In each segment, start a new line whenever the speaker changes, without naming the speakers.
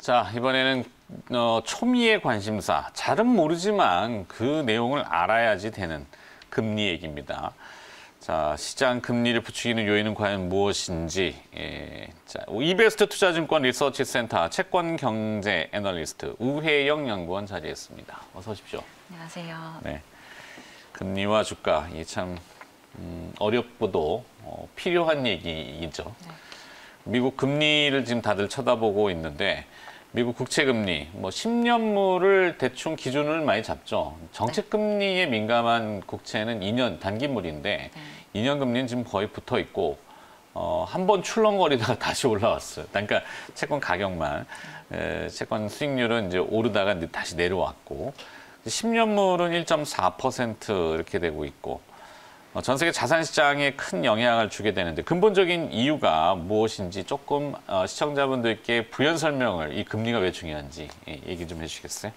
자, 이번에는 초미의 관심사, 잘은 모르지만 그 내용을 알아야지 되는 금리 얘기입니다. 자, 시장 금리를 부추기는 요인은 과연 무엇인지. 자, 이베스트 투자증권 리서치 센터 채권 경제 애널리스트 우혜영 연구원 자리했습니다. 어서 오십시오.
안녕하세요.
네, 금리와 주가 이게 참 어렵고도 필요한 얘기이죠.
네.
미국 금리를 지금 다들 쳐다보고 있는데 미국 국채금리, 10년물을 대충 기준을 많이 잡죠. 정책금리에 민감한 국채는 2년 단기물인데 2년 금리는 지금 거의 붙어 있고 한 번 출렁거리다가 다시 올라왔어요. 그러니까 채권 가격만, 채권 수익률은 이제 오르다가 다시 내려왔고 10년물은 1.4% 이렇게 되고 있고 전 세계 자산 시장에 큰 영향을 주게 되는데 근본적인 이유가 무엇인지 조금 시청자분들께 부연 설명을 이 금리가 왜 중요한지 얘기 좀 해주시겠어요?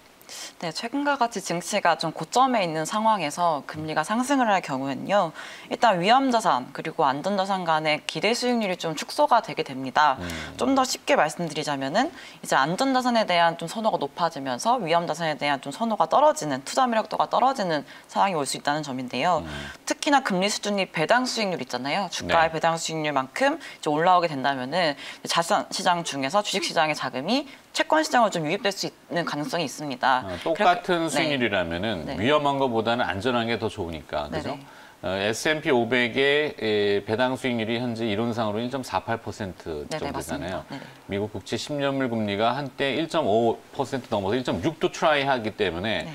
네, 최근과 같이 증시가 좀 고점에 있는 상황에서 금리가 상승을 할 경우에는요. 일단 위험자산 그리고 안전자산 간의 기대 수익률이 좀 축소가 되게 됩니다. 좀 더 쉽게 말씀드리자면은 이제 안전자산에 대한 좀 선호가 높아지면서 위험자산에 대한 좀 선호가 떨어지는 투자 매력도가 떨어지는 상황이 올 수 있다는 점인데요. 특히나 금리 수준이 배당 수익률 있잖아요. 주가의 배당 수익률만큼 이제 올라오게 된다면은 자산 시장 중에서 주식 시장의 자금이 채권 시장으로 좀 유입될 수 있는 가능성이 있습니다.
똑같은 수익률이라면은 위험한 것보다는 안전한 게 더 좋으니까, 그죠? S&P 500의 배당 수익률이 현재 이론상으로 1.48% 정도 되잖아요. 미국 국채 10년물 금리가 한때 1.5% 넘어서 1.6도 트라이하기 때문에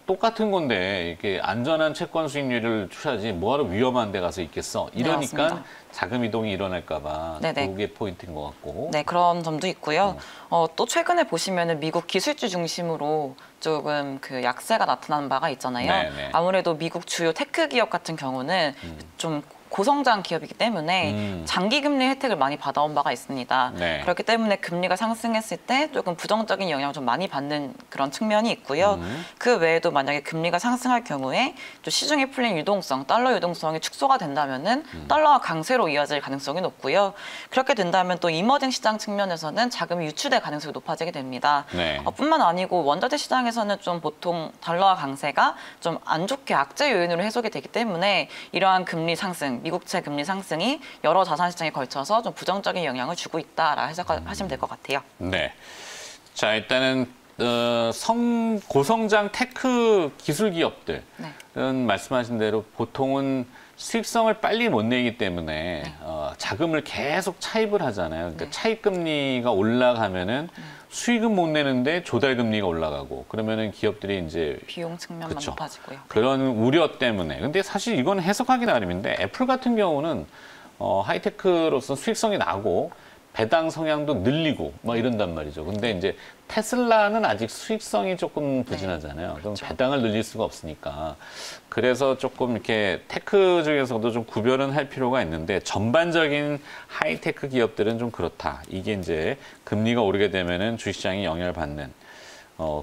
똑같은 건데 이렇게 안전한 채권 수익률을 취하지 뭐하러 위험한 데 가서 있겠어. 이러니까 자금 이동이 일어날까 봐 그게 포인트인 것 같고.
네, 그런 점도 있고요. 또 최근에 보시면은 미국 기술주 중심으로 조금 그 약세가 나타나는 바가 있잖아요. 아무래도 미국 주요 테크 기업 같은 경우는 좀 고성장 기업이기 때문에 장기 금리 혜택을 많이 받아온 바가 있습니다. 그렇기 때문에 금리가 상승했을 때 조금 부정적인 영향을 좀 많이 받는 그런 측면이 있고요. 그 외에도 만약에 금리가 상승할 경우에 또 시중에 풀린 유동성, 달러 유동성이 축소가 된다면은 달러가 강세로 이어질 가능성이 높고요. 그렇게 된다면 또 이머징 시장 측면에서는 자금이 유출될 가능성이 높아지게 됩니다. 뿐만 아니고 원자재 시장에서는 좀 보통 달러와 강세가 좀 안 좋게 악재 요인으로 해석이 되기 때문에 이러한 금리 상승, 미국채 금리 상승이 여러 자산 시장에 걸쳐서 좀 부정적인 영향을 주고 있다라 해석하시면 될 것 같아요.
네. 자, 일단은 고성장 테크 기술 기업들은 말씀하신 대로 보통은 수익성을 빨리 못 내기 때문에 자금을 계속 차입을 하잖아요. 그러니까 차입 금리가 올라가면은 수익은 못 내는데 조달 금리가 올라가고 그러면은 기업들이 이제
비용 측면만 높아지고요.
그런 우려 때문에. 근데 사실 이건 해석하기 나름인데 애플 같은 경우는 하이테크로서 수익성이 나고 배당 성향도 늘리고 이런단 말이죠. 근데 이제 테슬라는 아직 수익성이 조금 부진하잖아요. 그럼 배당을 늘릴 수가 없으니까. 그래서 조금 이렇게 테크 중에서도 좀 구별은 할 필요가 있는데 전반적인 하이테크 기업들은 좀 그렇다. 이게 이제 금리가 오르게 되면은 주식시장이 영향을 받는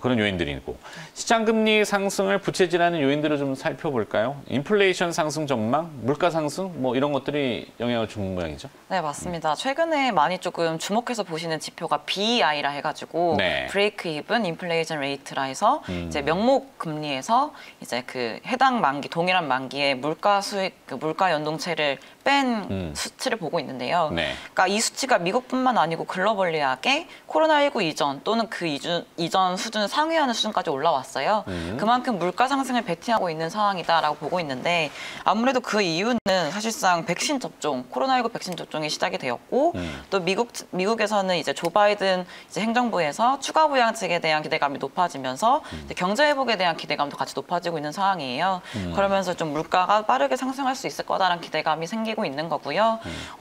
그런 요인들이고 시장 금리 상승을 부채질하는 요인들을 좀 살펴볼까요? 인플레이션 상승 전망, 물가 상승 이런 것들이 영향을 주는 모양이죠.
네, 맞습니다. 최근에 많이 조금 주목해서 보시는 지표가 BEI라 해가지고 브레이크 이븐 인플레이션 레이트라 해서 이제 명목 금리에서 이제 그 해당 만기 동일한 만기의 물가 수익 물가 연동체를 뺀 수치를 보고 있는데요. 그러니까 이 수치가 미국뿐만 아니고 글로벌리하게 코로나19 이전 또는 그 이전 수준을 상회하는 수준까지 올라왔어요. 그만큼 물가 상승을 베팅하고 있는 상황이다라고 보고 있는데 아무래도 그 이유는 사실상 백신 접종, 코로나19 백신 접종이 시작이 되었고 또 미국에서는 이제 조 바이든 이제 행정부에서 추가 부양책에 대한 기대감이 높아지면서 이제 경제 회복에 대한 기대감도 같이 높아지고 있는 상황이에요. 그러면서 좀 물가가 빠르게 상승할 수 있을 거다라는 기대감이 생기고 있는 거고요.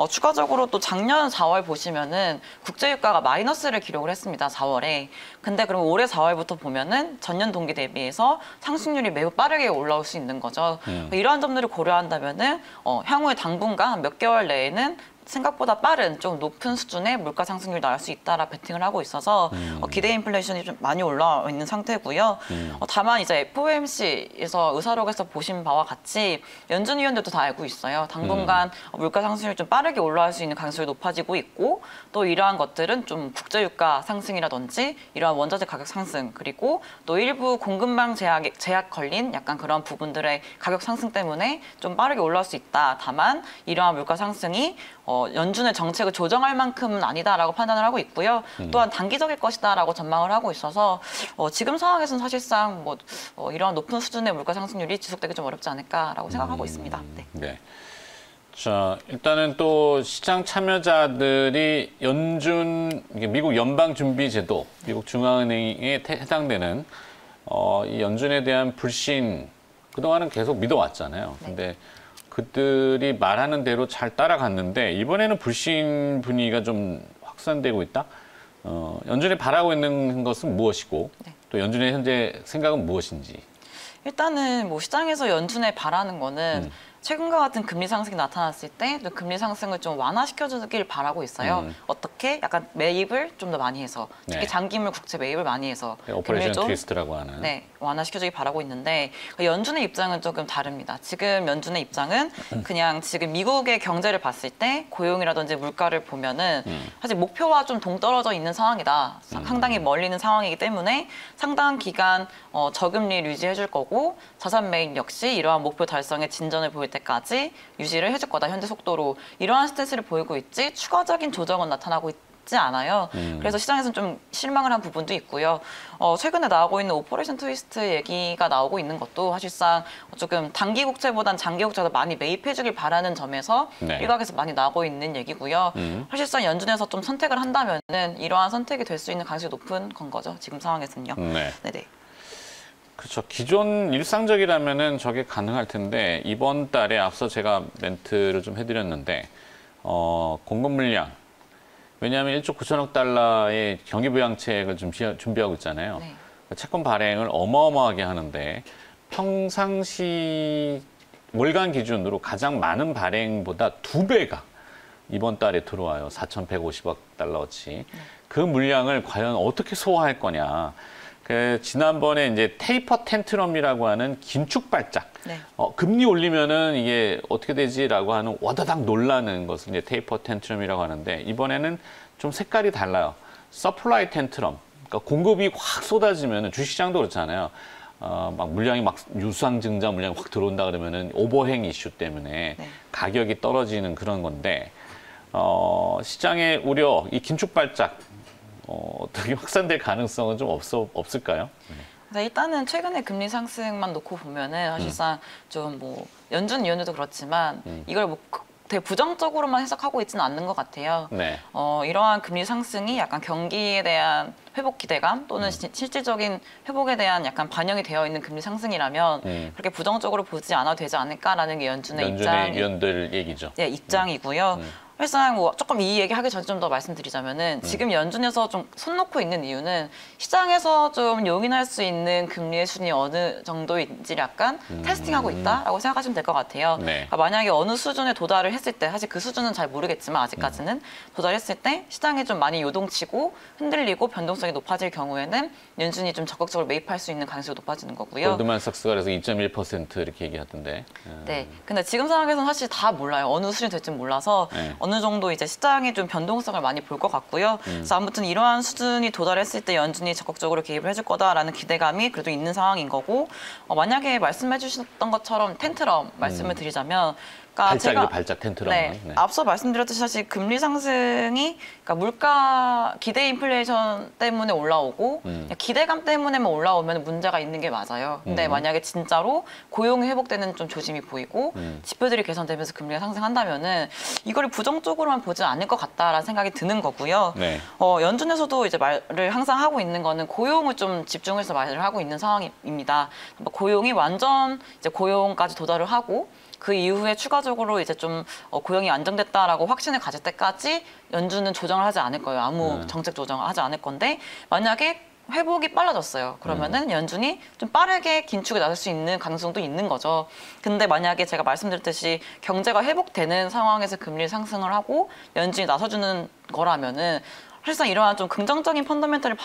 추가적으로 또 작년 4월 보시면은 국제유가가 마이너스를 기록을 했습니다. 4월에. 근데 그럼 올해 4월부터 보면은 전년 동기 대비해서 상승률이 매우 빠르게 올라올 수 있는 거죠. 이러한 점들을 고려한다면은 향후에 당분간 몇 개월 내에는 생각보다 빠른 좀 높은 수준의 물가 상승률이 나올 수 있다라 베팅을 하고 있어서 기대 인플레이션이 좀 많이 올라와 있는 상태고요. 다만 이제 FOMC에서 의사록에서 보신 바와 같이 연준 위원들도 다 알고 있어요. 당분간 물가 상승률이 좀 빠르게 올라갈 수 있는 가능성이 높아지고 있고 또 이러한 것들은 좀 국제유가 상승이라든지 이러한 원자재 가격 상승 그리고 또 일부 공급망 제약 걸린 약간 그런 부분들의 가격 상승 때문에 좀 빠르게 올라올 수 있다. 다만 이러한 물가 상승이 연준의 정책을 조정할 만큼은 아니다라고 판단을 하고 있고요. 또한 단기적일 것이다라고 전망을 하고 있어서 지금 상황에서는 사실상 이러한 높은 수준의 물가 상승률이 지속되기 좀 어렵지 않을까라고 생각하고 있습니다. 네.
네. 자, 일단은 또 시장 참여자들이 미국 연방준비제도, 미국 중앙은행에 해당되는 이 연준에 대한 불신 그동안은 계속 믿어왔잖아요.
네.
근데 그들이 말하는 대로 잘 따라갔는데 이번에는 불신 분위기가 좀 확산되고 있다. 연준이 바라고 있는 것은 무엇이고
네.
또 연준의 현재 생각은 무엇인지.
일단은 시장에서 연준에 바라는 거는 최근과 같은 금리 상승이 나타났을 때 또 금리 상승을 좀 완화시켜주길 바라고 있어요. 어떻게? 약간 매입을 좀 더 많이 해서 특히
네.
장기물 국채 매입을 많이 해서
네, 오퍼레이션 트위스트라고 하는.
네, 완화시켜주길 바라고 있는데 연준의 입장은 조금 다릅니다. 지금 연준의 입장은 그냥 지금 미국의 경제를 봤을 때 고용이라든지 물가를 보면은 사실 목표와 좀 동떨어져 있는 상황이다. 상당히 멀리 있는 상황이기 때문에 상당 기간 저금리를 유지해줄 거고 자산 매입 역시 이러한 목표 달성에 진전을 보일 때까지 유지를 해줄 거다. 현재 속도로 이러한 스탠스를 보이고 있지 추가적인 조정은 나타나고 있지 않아요. 그래서 시장에서는 좀 실망을 한 부분도 있고요. 최근에 나오고 있는 오퍼레이션 트위스트 얘기가 나오고 있는 것도 사실상 조금 단기 국채보단 장기 국채가 많이 매입해주길 바라는 점에서
네.
일각에서 많이 나오고 있는 얘기고요. 사실상 연준에서 좀 선택을 한다면은 이러한 선택이 될 수 있는 가능성이 높은 건 거죠. 지금 상황에서는요.
네.
네네.
그렇죠. 기존 일상적이라면은 저게 가능할 텐데 이번 달에 앞서 제가 멘트를 좀 해드렸는데 공급 물량 왜냐하면 1조 9천억 달러의 경기부양책을 좀 준비하고 있잖아요.
네.
채권 발행을 어마어마하게 하는데 평상시 월간 기준으로 가장 많은 발행보다 2배가 이번 달에 들어와요. 4,150억 달러어치. 그 물량을 과연 어떻게 소화할 거냐. 지난번에 이제 테이퍼 텐트럼이라고 하는 긴축 발작.
네.
금리 올리면은 이게 어떻게 되지라고 하는 와다닥 놀라는 것을 이제 테이퍼 텐트럼이라고 하는데 이번에는 좀 색깔이 달라요. 서플라이 텐트럼. 그러니까 공급이 확 쏟아지면은 주식시장도 그렇잖아요. 막 물량이 막 유상증자 물량이 확 들어온다 그러면은 오버행 이슈 때문에
네.
가격이 떨어지는 그런 건데 시장의 우려, 이 긴축 발작 어떻게 확산될 가능성은 좀 없을까요?
일단은 최근에 금리 상승만 놓고 보면은 사실상 좀 연준 위원들도 그렇지만 이걸 되게 부정적으로만 해석하고 있지는 않는 것 같아요.
네.
이러한 금리 상승이 약간 경기에 대한 회복 기대감 또는 실질적인 회복에 대한 약간 반영이 되어 있는 금리 상승이라면 그렇게 부정적으로 보지 않아도 되지 않을까라는 게 연준의
위원들 얘기죠.
네, 입장이고요. 사실상 조금 이 얘기하기 전에 좀 더 말씀드리자면은 지금 연준에서 좀 손 놓고 있는 이유는 시장에서 좀 용인할 수 있는 금리의 수준이 어느 정도인지 약간 테스팅하고 있다라고 생각하시면 될 것 같아요.
네.
그러니까 만약에 어느 수준에 도달을 했을 때 사실 그 수준은 잘 모르겠지만 아직까지는 도달했을 때 시장이 좀 많이 요동치고 흔들리고 변동성이 높아질 경우에는 연준이 좀 적극적으로 매입할 수 있는 가능성이 높아지는 거고요.
골드만삭스가 그래서 2.1% 이렇게 얘기하던데.
네. 근데 지금 상황에서는 사실 다 몰라요. 어느 수준이 될지 몰라서
네.
어느 정도 이제 시장이 좀 변동성을 많이 볼 것 같고요. 그래서 아무튼 이러한 수준이 도달했을 때 연준이 적극적으로 개입을 해줄 거다라는 기대감이 그래도 있는 상황인 거고 만약에 말씀해 주셨던 것처럼 텐트럼 말씀을 드리자면
발작이죠, 발작 텐트럼.
네, 앞서 말씀드렸듯이 사실 금리 상승이 그러니까 물가 기대 인플레이션 때문에 올라오고 기대감 때문에만 올라오면 문제가 있는 게 맞아요. 근데 만약에 진짜로 고용이 회복되는 좀 조짐이 보이고 지표들이 개선되면서 금리가 상승한다면은 이거를 부정적으로만 보지 않을 것 같다라는 생각이 드는 거고요.
네.
연준에서도 이제 말을 항상 하고 있는 거는 고용을 좀 집중해서 말을 하고 있는 상황입니다. 고용이 완전 이제 고용까지 도달을 하고 그 이후에 추가적으로 이제 좀 고용이 안정됐다라고 확신을 가질 때까지 연준은 조정을 하지 않을 거예요. 아무 정책 조정을 하지 않을 건데 만약에 회복이 빨라졌어요. 그러면은 연준이 좀 빠르게 긴축에 나설 수 있는 가능성도 있는 거죠. 근데 만약에 제가 말씀드렸듯이 경제가 회복되는 상황에서 금리 상승을 하고 연준이 나서주는 거라면은 사실상 이러한 좀 긍정적인 펀더멘털을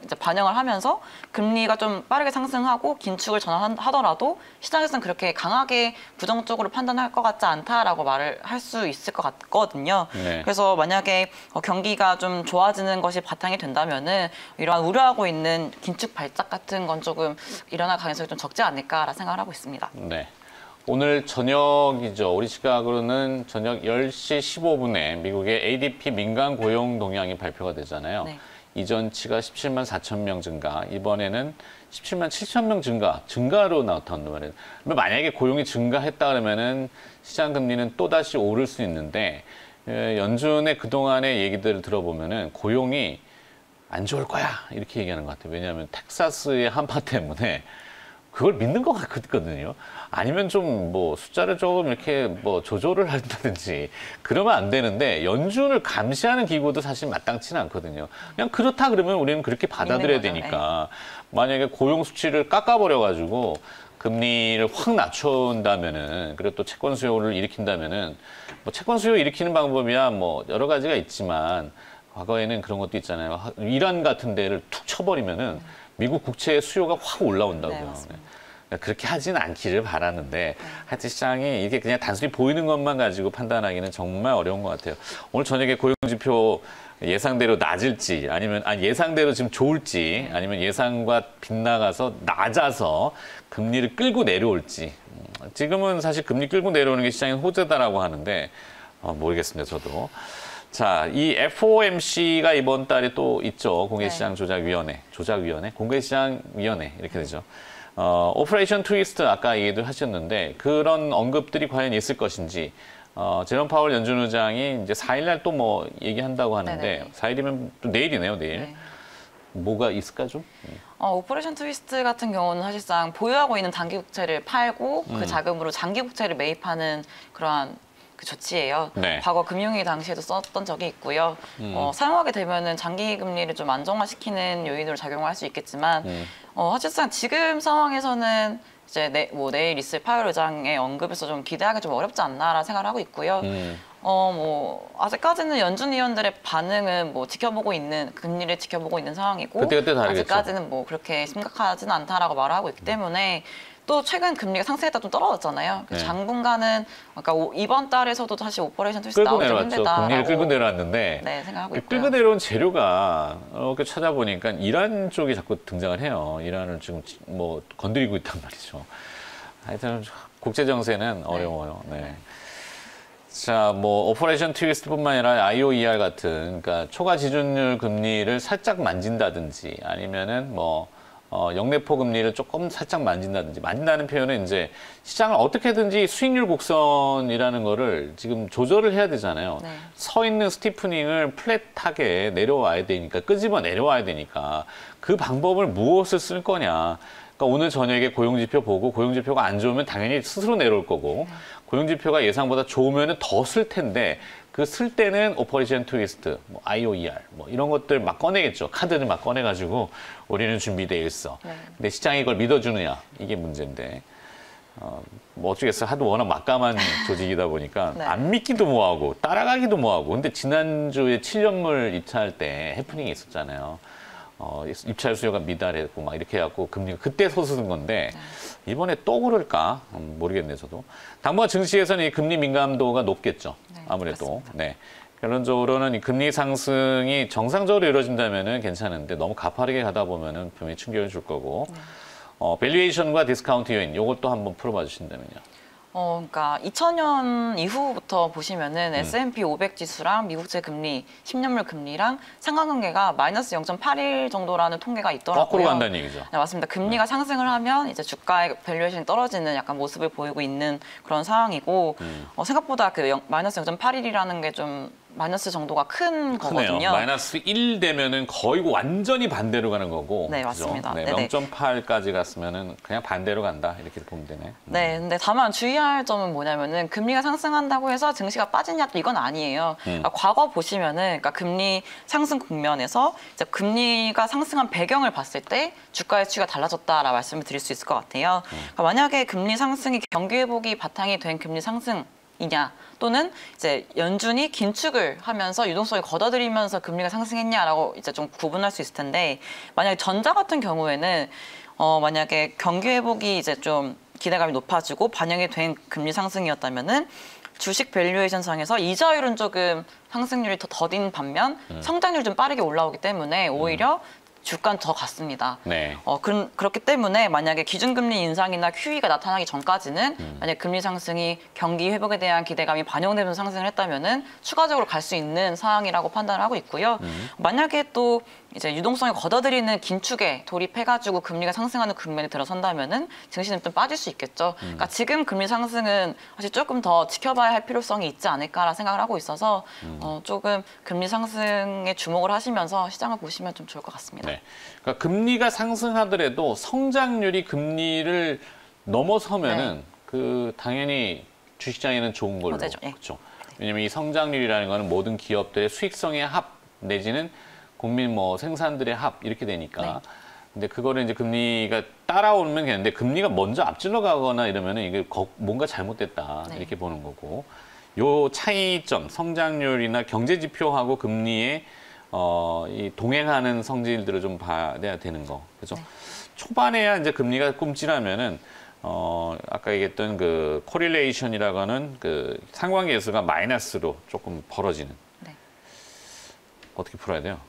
이제 반영을 하면서 금리가 좀 빠르게 상승하고 긴축을 전환하더라도 시장에서는 그렇게 강하게 부정적으로 판단할 것 같지 않다라고 말을 할 수 있을 것 같거든요.
네.
그래서 만약에 경기가 좀 좋아지는 것이 바탕이 된다면은 이러한 우려하고 있는 긴축 발작 같은 건 조금 일어날 가능성이 좀 적지 않을까라 생각을 하고 있습니다.
네. 오늘 저녁이죠. 우리 시각으로는 저녁 10시 15분에 미국의 ADP 민간 고용 동향이 발표가 되잖아요.
네.
이전치가 17만 4천 명 증가, 이번에는 17만 7천 명 증가로 나타난단 말이에요. 만약에 고용이 증가했다 그러면은 시장 금리는 또다시 오를 수 있는데, 연준의 그동안의 얘기들을 들어보면은 고용이 안 좋을 거야 이렇게 얘기하는 것 같아요. 왜냐하면 텍사스의 한파 때문에 그걸 믿는 것 같거든요. 아니면 좀 뭐 숫자를 조금 이렇게 뭐 조절을 한다든지 그러면 안 되는데, 연준을 감시하는 기구도 사실 마땅치는 않거든요. 그냥 그렇다 그러면 우리는 그렇게 받아들여야 되니까, 만약에 고용 수치를 깎아버려가지고 금리를 확 낮춘다면은, 그리고 또 채권 수요를 일으킨다면은, 뭐 채권 수요 일으키는 방법이야 뭐 여러 가지가 있지만, 과거에는 그런 것도 있잖아요. 이란 같은 데를 툭 쳐버리면은 미국 국채의 수요가 확 올라온다고요. 네, 그렇게 하지는 않기를 바라는데, 하여튼 시장이 이게 그냥 단순히 보이는 것만 가지고 판단하기는 정말 어려운 것 같아요. 오늘 저녁에 고용지표 예상대로 낮을지, 아니면 예상대로 지금 좋을지, 아니면 예상과 빗나가서 낮아서 금리를 끌고 내려올지. 지금은 사실 금리 끌고 내려오는 게 시장의 호재다라고 하는데, 모르겠습니다, 저도. 자, 이 FOMC가 이번 달에 또 있죠. 공개시장 조작위원회, 공개시장위원회 이렇게 되죠. 오퍼레이션 트위스트 아까 얘기도 하셨는데, 그런 언급들이 과연 있을 것인지, 제롬 파월 연준 의장이 이제 4일날 또 뭐 얘기한다고 하는데,
네네.
4일이면 또 내일이네요, 내일.
네.
뭐가 있을까 좀?
오퍼레이션 트위스트 같은 경우는 사실상 보유하고 있는 단기 국채를 팔고 그 자금으로 장기 국채를 매입하는 그러한 그 조치예요.
네.
과거 금융위기 당시에도 썼던 적이 있고요. 사용하게 되면은 장기 금리를 좀 안정화시키는 요인으로 작용할 수 있겠지만, 사실상 지금 상황에서는 이제 내일 있을 파월 의장의 언급에서 좀 기대하기 좀 어렵지 않나라는 생각을 하고 있고요. 아직까지는 연준 위원들의 반응은 뭐 금리를 지켜보고 있는 상황이고,
그때 다르겠죠.
아직까지는 뭐 그렇게 심각하지는 않다라고 말하고 있기 때문에, 또 최근 금리가 상승했다 좀 떨어졌잖아요. 그래서 당분간은, 그러니까 이번 달에서도 다시 오퍼레이션 트위스트
끌고
나오기 좀
내려왔죠.
힘들다.
금리를 끌고 내려왔는데,
네, 생각하고 있고요.
끌고 내려온 재료가 이렇게 찾아보니까 이란 쪽이 자꾸 등장을 해요. 이란을 지금 뭐 건드리고 있단 말이죠. 하여튼 국제 정세는 어려워요. 네. 자, 뭐 오퍼레이션 트위스트뿐만 아니라 IOER 같은, 그러니까 초과 지준율 금리를 살짝 만진다든지, 아니면은 뭐 영내포 금리를 조금 살짝 만진다든지, 만진다는 표현은 이제 시장을 어떻게든지 수익률 곡선이라는 거를 지금 조절을 해야 되잖아요.
네.
서 있는 스티프닝을 플랫하게 내려와야 되니까, 끄집어 내려와야 되니까, 그 방법을 무엇을 쓸 거냐. 그러니까 오늘 저녁에 고용지표 보고 고용지표가 안 좋으면 당연히 스스로 내려올 거고, 고용지표가 예상보다 좋으면 더 쓸 텐데, 그 쓸 때는 오퍼레이션 트위스트, 뭐 IOER, 뭐 이런 것들 막 꺼내겠죠. 카드를 막 꺼내가지고 우리는 준비돼 있어. 근데 시장이 이걸 믿어주느냐, 이게 문제인데, 뭐 어쩌겠어요. 하도 워낙 막강한 조직이다 보니까 안 믿기도 뭐하고 따라가기도 뭐하고. 근데 지난주에 7년물 입찰할 때 해프닝이 있었잖아요. 입찰 수요가 미달했고 막 이렇게 해갖고 금리가 그때 솟은 건데, 이번에 또 그럴까 모르겠네 저도. 당분간 증시에서는 이 금리 민감도가 높겠죠. 아무래도. 네. 결론적으로는 이 금리 상승이 정상적으로 이루어진다면은 괜찮은데, 너무 가파르게 가다 보면은 분명히 충격을 줄 거고. 밸류에이션과 디스카운트 요인, 요것도 한번 풀어봐 주신다면요.
그러니까 2000년 이후부터 보시면은 S&P 500 지수랑 미국채 금리, 10년물 금리랑 상관관계가 마이너스 0.81 정도라는 통계가 있더라고요.
거꾸로 간다는 얘기죠.
네, 맞습니다. 금리가 상승을 하면 이제 주가의 밸류에이션이 떨어지는 약간 모습을 보이고 있는 그런 상황이고, 생각보다 그 마이너스 0.81이라는 게 좀 마이너스 정도가 큰
크네요.
거거든요.
마이너스 1 되면은 거의 완전히 반대로 가는 거고.
네,
그죠?
맞습니다.
네,
네네.
0.8까지 갔으면은 그냥 반대로 간다. 이렇게 보면 되네.
네, 근데 다만 주의할 점은 뭐냐면은 금리가 상승한다고 해서 증시가 빠지냐 또 이건 아니에요. 그러니까 과거 보시면은 그러니까 금리 상승 국면에서 이제 금리가 상승한 배경을 봤을 때 주가의 추이가 달라졌다라 말씀을 드릴 수 있을 것 같아요. 그러니까 만약에 금리 상승이 경기 회복이 바탕이 된 금리 상승이냐 또는 이제 연준이 긴축을 하면서 유동성을 걷어들이면서 금리가 상승했냐라고 이제 좀 구분할 수 있을 텐데 만약에 전자 같은 경우에는 만약에 경기 회복이 이제 좀 기대감이 높아지고 반영이 된 금리 상승이었다면은 주식 밸류에이션 상에서 이자율은 조금 상승률이 더 더딘 반면 성장률이 좀 빠르게 올라오기 때문에 오히려 주가는 더 갔습니다.
네.
그렇기 때문에 만약에 기준금리 인상이나 QE가 나타나기 전까지는 만약 금리 상승이 경기 회복에 대한 기대감이 반영되면서 상승을 했다면은 추가적으로 갈 수 있는 상황이라고 판단을 하고 있고요. 만약에 또 이제 유동성을 걷어들이는 긴축에 돌입해가지고 금리가 상승하는 국면에 들어선다면은 증시는 좀 빠질 수 있겠죠. 그러니까 지금 금리 상승은 사실 조금 더 지켜봐야 할 필요성이 있지 않을까라 생각을 하고 있어서 조금 금리 상승에 주목을 하시면서 시장을 보시면 좀 좋을 것 같습니다.
네. 그러니까 금리가 상승하더라도 성장률이 금리를 넘어서면은
네.
그 당연히 주식시장에는 좋은 걸로.
맞아요. 예.
그렇죠. 왜냐면 이 성장률이라는 거는 모든 기업들의 수익성의 합 내지는 국민 뭐 생산들의 합 이렇게 되니까.
네.
근데 그거를 이제 금리가 따라오면 되는데 금리가 먼저 앞질러 가거나 이러면은 이게 뭔가 잘못됐다
네.
이렇게 보는 거고. 요 차이점, 성장률이나 경제 지표하고 금리의 이 동행하는 성질들을 좀 봐야 되는 거. 그죠?
네.
초반에야 이제 금리가 꿈찔하면은 아까 얘기했던 그 코릴레이션이라고 하는 그 상관계수가 마이너스로 조금 벌어지는.
네.
어떻게 풀어야 돼요?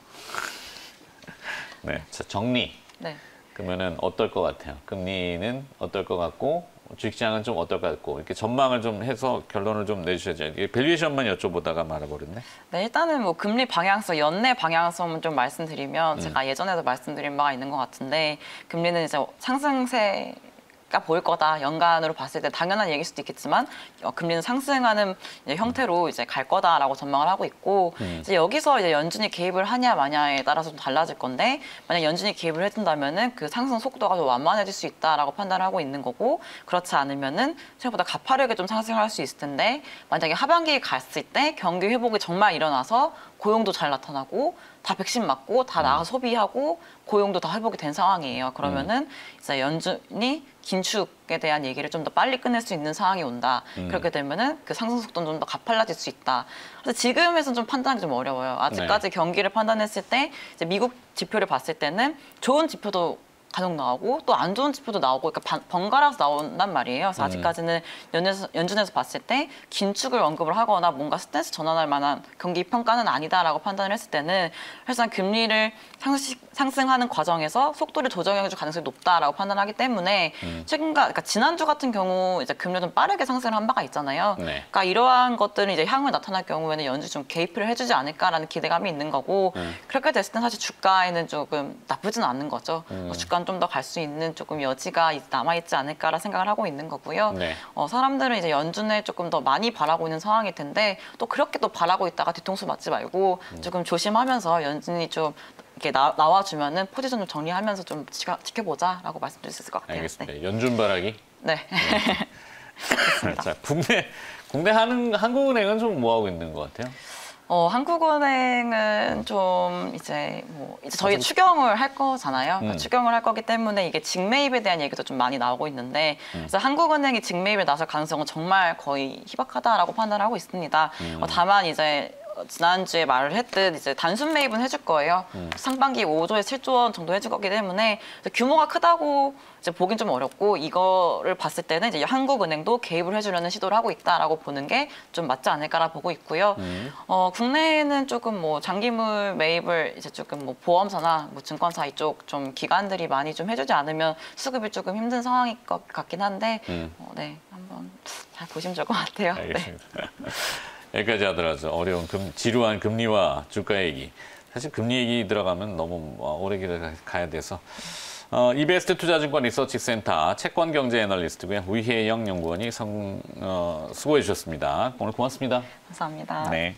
네. 자, 정리.
네.
그러면은 어떨 것 같아요? 금리는 어떨 것 같고 주식시장은 좀 어떨 것 같고 이렇게 전망을 좀 해서 결론을 좀 내주셔야죠. 이게 밸류에이션만 여쭤보다가 말아버렸네.
네, 일단은 뭐 금리 방향성, 연내 방향성을 좀 말씀드리면 제가 예전에도 말씀드린 바가 있는 것 같은데 금리는 이제 상승세 가 보일 거다. 연간으로 봤을 때 당연한 얘기일 수도 있겠지만 금리는 상승하는 이제 형태로 이제 갈 거다라고 전망을 하고 있고 이제 여기서 이제 연준이 개입을 하냐 마냐에 따라서 좀 달라질 건데 만약 연준이 개입을 해준다면은 그 상승 속도가 좀 완만해질 수 있다라고 판단을 하고 있는 거고 그렇지 않으면은 생각보다 가파르게 좀 상승할 수 있을 텐데 만약에 하반기에 갔을 때 경기 회복이 정말 일어나서 고용도 잘 나타나고 다 백신 맞고 다 나가 소비하고 고용도 다 회복이 된 상황이에요. 그러면은 이제 연준이 긴축에 대한 얘기를 좀 더 빨리 끝낼 수 있는 상황이 온다. 그렇게 되면은 그 상승 속도는 좀 더 가팔라질 수 있다. 그래서 지금에서는 좀 판단하기 좀 어려워요. 아직까지 경기를 판단했을 때 이제 미국 지표를 봤을 때는 좋은 지표도 간혹 나오고 또 안 좋은 지표도 나오고 그러니까 번갈아서 나온단 말이에요. 그래서 아직까지는 연준에서 봤을 때 긴축을 언급을 하거나 뭔가 스탠스 전환할 만한 경기 평가는 아니다라고 판단을 했을 때는 사실상 금리를 상승하는 과정에서 속도를 조정해줄 가능성이 높다라고 판단하기 때문에 그러니까 지난주 같은 경우 이제 금리가 좀 빠르게 상승을 한 바가 있잖아요.
네.
그러니까 이러한 것들은 이제 향후에 나타날 경우에는 연준이 좀 개입을 해주지 않을까라는 기대감이 있는 거고 그렇게 됐을 땐 사실 주가에는 조금 나쁘진 않은 거죠. 주가는 좀 더 갈 수 있는 조금 여지가 남아있지 않을까라 생각을 하고 있는 거고요.
네.
사람들은 이제 연준을 조금 더 많이 바라고 있는 상황일 텐데 또 그렇게 또 바라고 있다가 뒤통수 맞지 말고 조금 조심하면서 연준이 좀 이렇게 나와주면은 포지션 좀 정리하면서 좀 지켜보자라고 말씀드릴 수 있을 것 같아요.
알겠습니다. 네. 연준 바라기.
네.
자, 국내 한국은행은 좀 뭐 하고 있는 것 같아요?
한국은행은 좀 이제 저희 추경을 할 거잖아요. 그러니까 추경을 할 거기 때문에 이게 직매입에 대한 얘기도 좀 많이 나오고 있는데 그래서 한국은행이 직매입에 나설 가능성은 정말 거의 희박하다라고 판단하고 있습니다. 다만 이제 지난주에 말을 했듯 이제 단순 매입은 해줄 거예요. 상반기 5조에서 7조 원 정도 해줄 거기 때문에 규모가 크다고 이제 보긴 좀 어렵고 이거를 봤을 때는 이제 한국은행도 개입을 해주려는 시도를 하고 있다라고 보는 게 좀 맞지 않을까라 보고 있고요. 국내에는 조금 뭐 장기물 매입을 이제 조금 뭐 보험사나 뭐 증권사 이쪽 좀 기관들이 많이 좀 해주지 않으면 수급이 조금 힘든 상황일 것 같긴 한데 네 한번 잘 보시면 좋을 것 같아요.
알겠습니다. 네. 여기까지 하더라도 어려운 지루한 금리와 주가 얘기. 사실 금리 얘기 들어가면 너무 오래 가야 돼서. 이베스트 투자증권 리서치센터 채권경제 애널리스트고요. 위혜영 연구원이 수고해 주셨습니다. 오늘 고맙습니다.
감사합니다.
네.